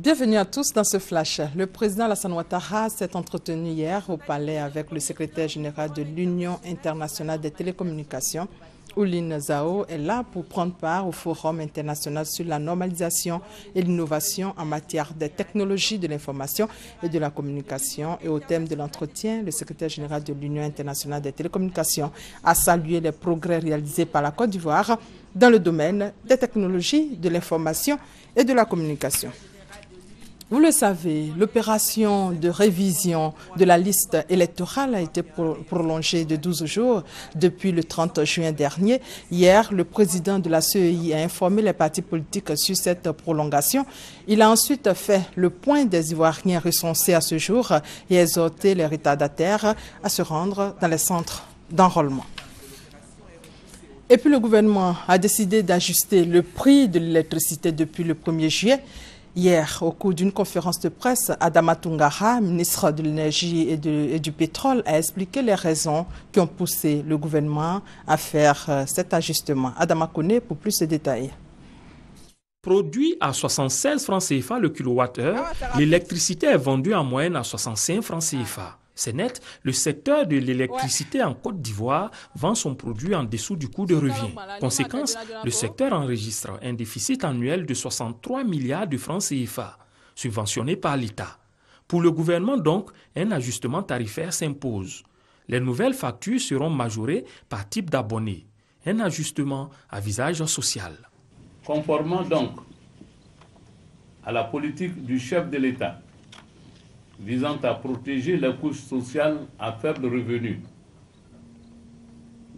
Bienvenue à tous dans ce flash. Le président Alassane Ouattara s'est entretenu hier au palais avec le secrétaire général de l'Union internationale des télécommunications. Ouline Zao est là pour prendre part au Forum international sur la normalisation et l'innovation en matière des technologies de l'information et de la communication. Et au thème de l'entretien, le secrétaire général de l'Union internationale des télécommunications a salué les progrès réalisés par la Côte d'Ivoire dans le domaine des technologies de l'information et de la communication. Vous le savez, l'opération de révision de la liste électorale a été prolongée de 12 jours depuis le 30 juin dernier. Hier, le président de la CEI a informé les partis politiques sur cette prolongation. Il a ensuite fait le point des Ivoiriens recensés à ce jour et exhorté les retardataires à se rendre dans les centres d'enrôlement. Et puis le gouvernement a décidé d'ajuster le prix de l'électricité depuis le 1er juillet. Hier, au cours d'une conférence de presse, Adama Toungara, ministre de l'Énergie et du Pétrole, a expliqué les raisons qui ont poussé le gouvernement à faire cet ajustement. Adama connaît pour plus de détails. Produit à 76 francs CFA le kilowattheure, l'électricité est vendue en moyenne à 65 francs CFA. C'est net, le secteur de l'électricité en Côte d'Ivoire vend son produit en dessous du coût de revient. Conséquence, le secteur enregistre un déficit annuel de 63 milliards de francs CFA, subventionné par l'État. Pour le gouvernement donc, un ajustement tarifaire s'impose. Les nouvelles factures seront majorées par type d'abonné. Un ajustement à visage social. Conformément donc à la politique du chef de l'État, visant à protéger les couches sociales à faible revenu,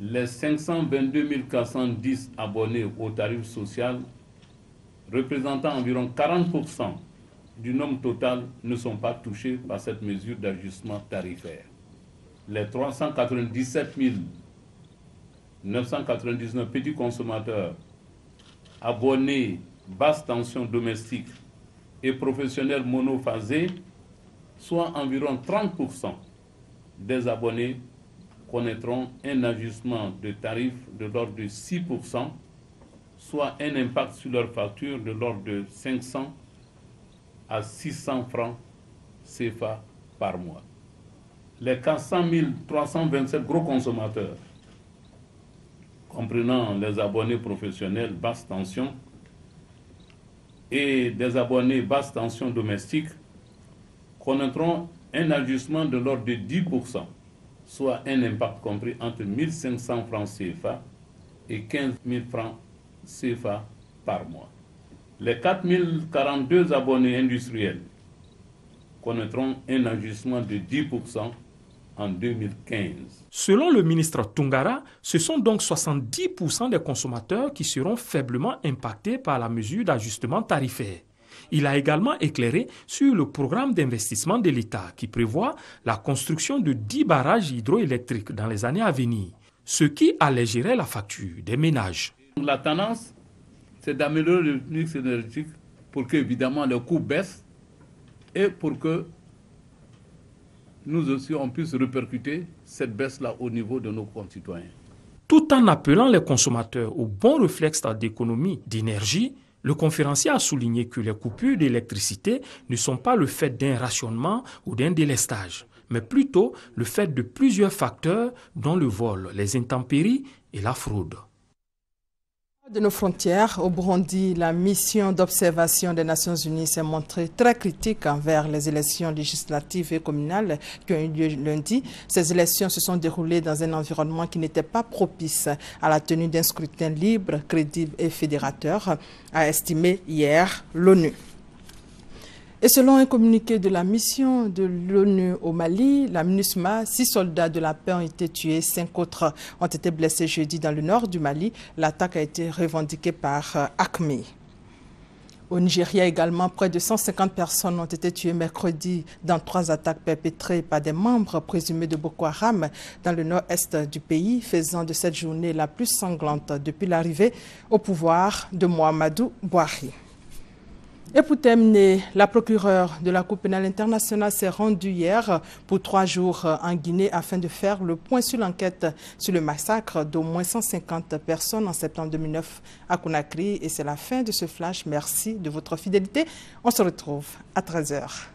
les 522 410 abonnés au tarif social, représentant environ 40% du nombre total, ne sont pas touchés par cette mesure d'ajustement tarifaire. Les 397 999 petits consommateurs abonnés basse tension domestique et professionnels monophasés, soit environ 30% des abonnés connaîtront un ajustement de tarif de l'ordre de 6%, soit un impact sur leur facture de l'ordre de 500 à 600 francs CFA par mois. Les 400 327 gros consommateurs, comprenant les abonnés professionnels basse tension et des abonnés basse tension domestique, connaîtront un ajustement de l'ordre de 10%, soit un impact compris entre 1 500 francs CFA et 15 000 francs CFA par mois. Les 4 042 abonnés industriels connaîtront un ajustement de 10% en 2015. Selon le ministre Toungara, ce sont donc 70% des consommateurs qui seront faiblement impactés par la mesure d'ajustement tarifaire. Il a également éclairé sur le programme d'investissement de l'État qui prévoit la construction de 10 barrages hydroélectriques dans les années à venir, ce qui allégerait la facture des ménages. La tendance, c'est d'améliorer le mix énergétique pour que, évidemment, le coût baisse et pour que nous aussi, on puisse répercuter cette baisse-là au niveau de nos concitoyens. Tout en appelant les consommateurs au bon réflexe d'économie d'énergie, le conférencier a souligné que les coupures d'électricité ne sont pas le fait d'un rationnement ou d'un délestage, mais plutôt le fait de plusieurs facteurs dont le vol, les intempéries et la fraude. De nos frontières, au Burundi, la mission d'observation des Nations Unies s'est montrée très critique envers les élections législatives et communales qui ont eu lieu lundi. Ces élections se sont déroulées dans un environnement qui n'était pas propice à la tenue d'un scrutin libre, crédible et fédérateur, a estimé hier l'ONU. Et selon un communiqué de la mission de l'ONU au Mali, la MINUSMA, 6 soldats de la paix ont été tués, 5 autres ont été blessés jeudi dans le nord du Mali. L'attaque a été revendiquée par AQMI. Au Nigeria également, près de 150 personnes ont été tuées mercredi dans 3 attaques perpétrées par des membres présumés de Boko Haram dans le nord-est du pays, faisant de cette journée la plus sanglante depuis l'arrivée au pouvoir de Muhammadu Buhari. Et pour terminer, la procureure de la Cour pénale internationale s'est rendue hier pour 3 jours en Guinée afin de faire le point sur l'enquête sur le massacre d'au moins 150 personnes en septembre 2009 à Conakry. Et c'est la fin de ce flash. Merci de votre fidélité. On se retrouve à 13h.